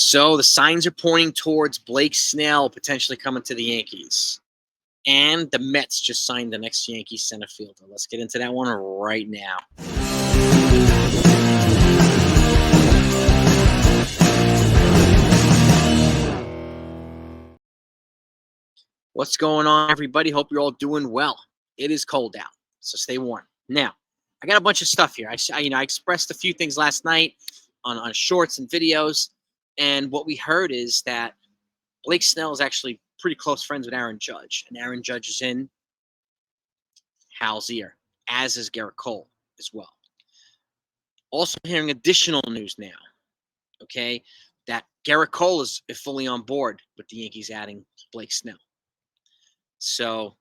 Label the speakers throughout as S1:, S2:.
S1: So the signs are pointing towards Blake Snell potentially coming to the Yankees. And the Mets just signed the next Yankees center fielder. Let's get into that one right now. What's going on, everybody? Hope you're all doing well. It is cold out, so stay warm. Now, I got a bunch of stuff here. I expressed a few things last night on shorts and videos, and what we heard is that Blake Snell is actually pretty close friends with Aaron Judge, and Aaron Judge is in Hal's ear, as is Garrett Cole as well. Also hearing additional news now, okay, that Garrett Cole is fully on board with the Yankees adding Blake Snell. So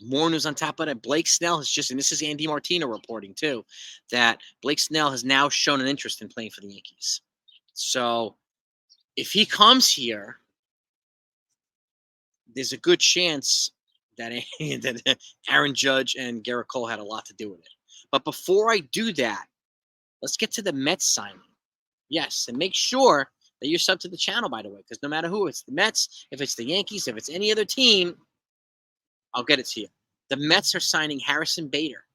S1: more news on top of that. Blake Snell has just, and this is Andy Martino reporting too, that Blake Snell has now shown an interest in playing for the Yankees. So if he comes here, there's a good chance that Aaron Judge and Garrett Cole had a lot to do with it. But before I do that, let's get to the Mets signing. Yes, and make sure that you're sub to the channel, by the way, because no matter who, it's the Mets, if it's the Yankees, if it's any other team, I'll get it to you. The Mets are signing Harrison Bader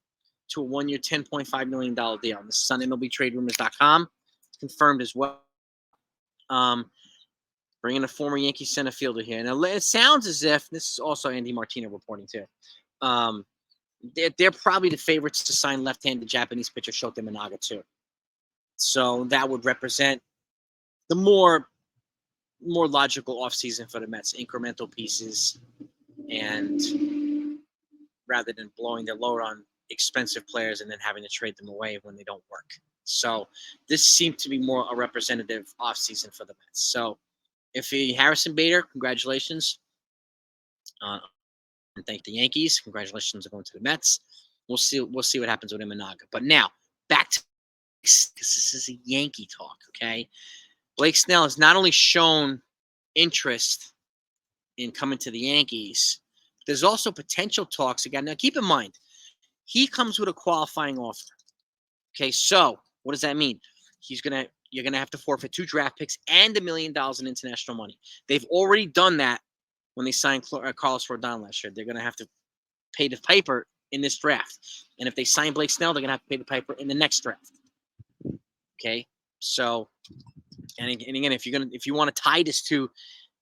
S1: to a one-year, $10.5 million deal. This is on MLBTradeRumors.com. It's confirmed as well. Bringing a former Yankee center fielder here. And it sounds as if, this is also Andy Martino reporting too, they're probably the favorites to sign left-handed Japanese pitcher Shota Managa too. So that would represent the more logical offseason for the Mets, incremental pieces, and rather than blowing their load on expensive players and then having to trade them away when they don't work. So this seemed to be more a representative offseason for the Mets. So if Harrison Bader, congratulations. And thank the Yankees. Congratulations on going to the Mets. We'll see what happens with Managa. But now, back to, because this is a Yankee talk, okay? Blake Snell has not only shown interest in coming to the Yankees, there's also potential talks again. Now, keep in mind, he comes with a qualifying offer. Okay, so what does that mean? You're gonna have to forfeit 2 draft picks and $1 million in international money. They've already done that when they signed Carlos Rodon last year. They're gonna have to pay the piper in this draft, and if they sign Blake Snell, they're gonna have to pay the piper in the next draft. Okay, so and again, if you want to tie this to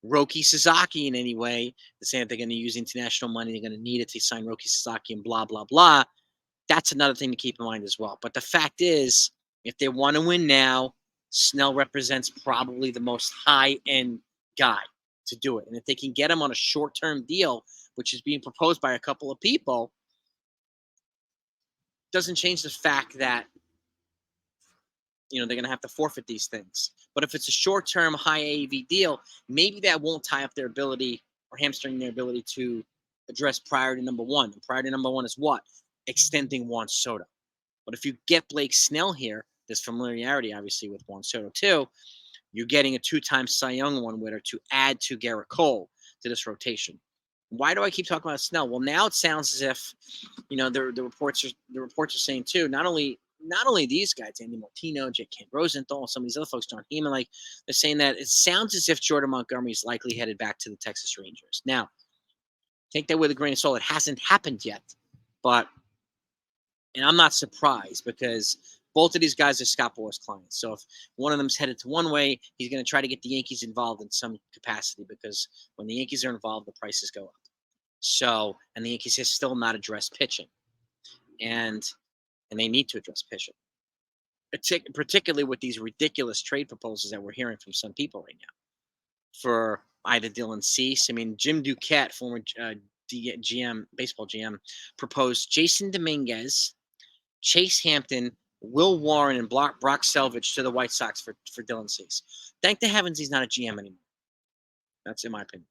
S1: Roki Sasaki in any way, saying that they're going to use international money, they're going to need it to sign Roki Sasaki and blah, blah, blah. That's another thing to keep in mind as well. But the fact is, if they want to win now, Snell represents probably the most high-end guy to do it. And if they can get him on a short-term deal, which is being proposed by a couple of people, doesn't change the fact that they're going to have to forfeit these things. But if it's a short-term, high AAV deal, maybe that won't tie up their ability or hamstring their ability to address priority number one. And priority number one is what? Extending Juan Soto. But if you get Blake Snell here, there's familiarity, obviously, with Juan Soto too. You're getting a 2-time Cy Young one winner to add to Garrett Cole to this rotation. Why do I keep talking about Snell? Well, now it sounds as if, the reports are saying too, not only these guys, Andy Martino, Jake Kent Rosenthal, some of these other folks, John Heyman, they're saying that it sounds as if Jordan Montgomery is likely headed back to the Texas Rangers. Now, take that with a grain of salt. It hasn't happened yet, and I'm not surprised because both of these guys are Scott Boras clients. So if one of them's headed to one way, he's going to try to get the Yankees involved in some capacity because when the Yankees are involved, the prices go up. So, and the Yankees have still not addressed pitching. And they need to address pitching, particularly with these ridiculous trade proposals that we're hearing from some people right now for either Dylan Cease. I mean, Jim Duquette, former baseball GM, proposed Jason Dominguez, Chase Hampton, Will Warren, and Brock Selvage to the White Sox for Dylan Cease. Thank the heavens he's not a GM anymore. That's in my opinion.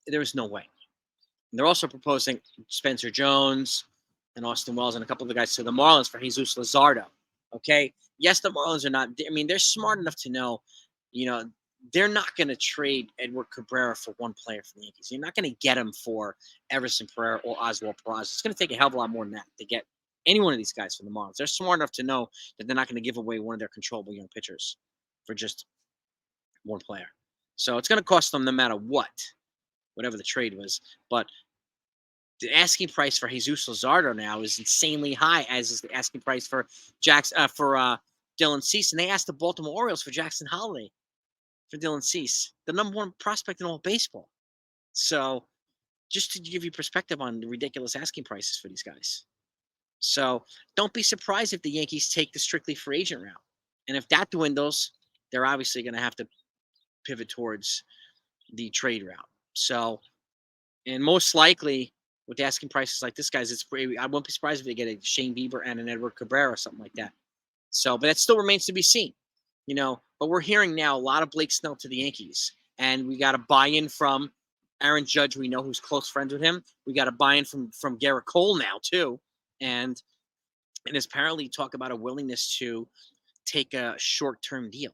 S1: There is no way. And they're also proposing Spencer Jones and Austin Wells and a couple of the guys to the Marlins for Jesus Luzardo. Okay? Yes, the Marlins are not, they're smart enough to know, they're not going to trade Edward Cabrera for one player for the Yankees. You're not going to get him for Everson Pereira or Oswald Peraza. It's going to take a hell of a lot more than that to get any one of these guys from the Marlins. They're smart enough to know that they're not going to give away one of their controllable young pitchers for just one player. So it's going to cost them no matter what, whatever the trade was. But the asking price for Jesus Luzardo now is insanely high, as is the asking price for Dylan Cease. And they asked the Baltimore Orioles for Jackson Holiday for Dylan Cease, the #1 prospect in all baseball. So just to give you perspective on the ridiculous asking prices for these guys. So don't be surprised if the Yankees take the strictly free agent route. And if that dwindles, they're obviously going to have to pivot towards the trade route. So, and most likely with asking prices like this, guys, I won't be surprised if they get a Shane Bieber and an Edward Cabrera or something like that. So, but that still remains to be seen, you know. But we're hearing now a lot of Blake Snell to the Yankees, and we got a buy-in from Aaron Judge. We know who's close friends with him. We got a buy-in from Garrett Cole now too, and there's apparently talk about a willingness to take a short-term deal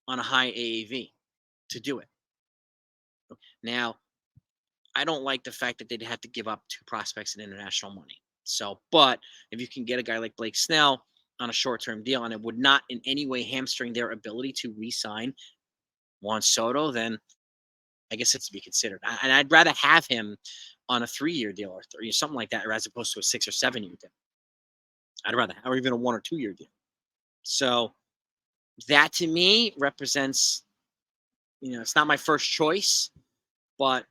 S1: on a high AAV to do it. Now, I don't like the fact that they'd have to give up 2 prospects in international money. So, but if you can get a guy like Blake Snell on a short-term deal, and it would not in any way hamstring their ability to re-sign Juan Soto, then I guess it's to be considered. And I'd rather have him on a 3-year deal or something like that, or as opposed to a 6 or 7-year deal. I'd rather, or even a 1 or 2-year deal. So that to me represents, you know, it's not my first choice, but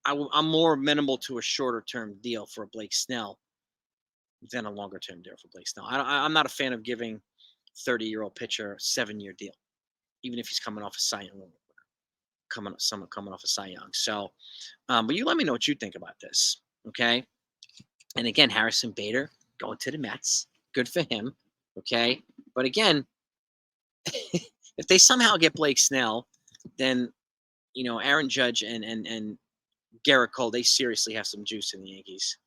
S1: I'm more amenable to a shorter term deal for Blake Snell than a longer term deal for Blake Snell. I'm not a fan of giving 30-year-old pitcher a 7-year deal, even if he's coming off a Cy Young, coming off a Cy Young. So, but you let me know what you think about this, okay? And again, Harrison Bader going to the Mets, good for him, okay? But again, if they somehow get Blake Snell, then, you know, Aaron Judge and Garrett Cole, they seriously have some juice in the Yankees,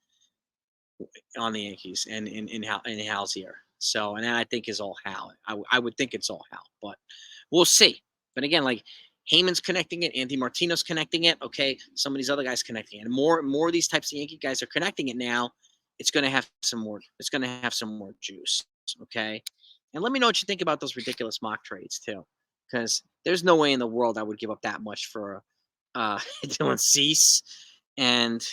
S1: and in Hal's ear. So, and I think is all Hal. I would think it's all Hal, but we'll see. But again, like Heyman's connecting it, Andy Martino's connecting it. Okay, some of these other guys connecting it, and more of these types of Yankee guys are connecting it now. It's going to have some more. It's going to have some more juice. Okay, and let me know what you think about those ridiculous mock trades too, because there's no way in the world I would give up that much for Dylan Cease, and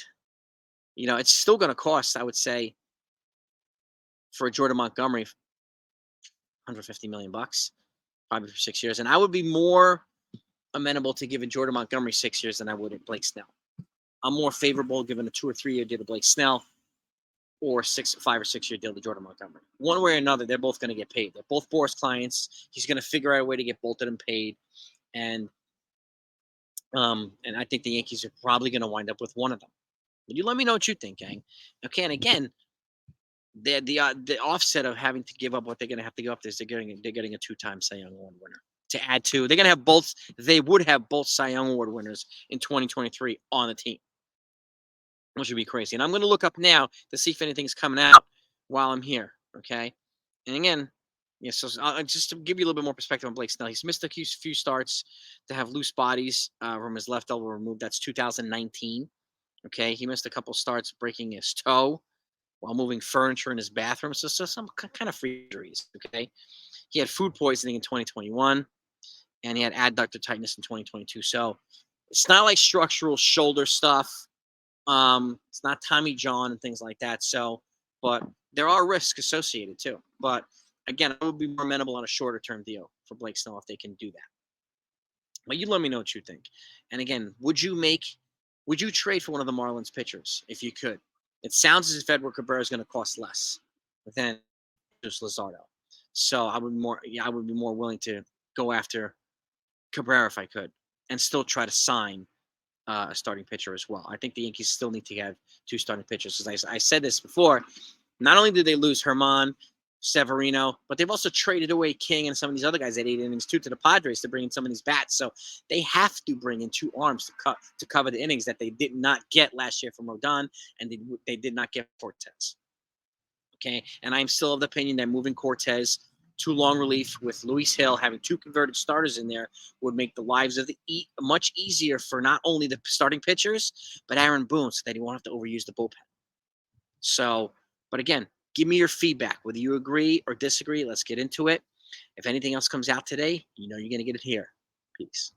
S1: you know it's still going to cost, I would say, for Jordan Montgomery, $150 million, probably for 6 years, and I would be more amenable to giving Jordan Montgomery 6 years than I would at Blake Snell. I'm more favorable giving a 2 or 3 year deal to Blake Snell, or 5 or 6 year deal to Jordan Montgomery. One way or another, they're both going to get paid. They're both Boris clients. He's going to figure out a way to get both of them paid, and I think the Yankees are probably going to wind up with one of them. But you let me know what you think, gang. Okay, and again, the offset of having to give up what they're going to have to give up is they're getting a 2-time Cy Young Award winner to add to. They're going to have both. They would have both Cy Young Award winners in 2023 on the team, which would be crazy. And I'm going to look up now to see if anything's coming out while I'm here. Okay, and again, yeah. So just to give you a little bit more perspective on Blake Snell, he's missed a few starts to have loose bodies from his left elbow removed. That's 2019. Okay, he missed a couple starts breaking his toe while moving furniture in his bathroom. So some kind of free injuries. Okay, he had food poisoning in 2021, and he had adductor tightness in 2022. So it's not like structural shoulder stuff. It's not Tommy John and things like that. So, but there are risks associated too. But again, I would be more amenable on a shorter term deal for Blake Snell if they can do that. But you let me know what you think. And again, would you trade for one of the Marlins pitchers if you could? It sounds as if Edward Cabrera is going to cost less than just Luzardo. So I would be more willing to go after Cabrera if I could, and still try to sign a starting pitcher as well. I think the Yankees still need to have 2 starting pitchers. As I said this before, not only did they lose Herman, Severino, but they've also traded away King and some of these other guys at 8 innings too to the Padres to bring in some of these bats. So they have to bring in 2 arms to cover the innings that they did not get last year from Rodon, and they did not get Cortez. Okay, and I'm still of the opinion that moving Cortez to long relief with Luis Hill having 2 converted starters in there would make the lives of the much easier for not only the starting pitchers, but Aaron Boone, so that he won't have to overuse the bullpen. So, but again, give me your feedback, whether you agree or disagree. Let's get into it. If anything else comes out today, you know you're going to get it here. Peace.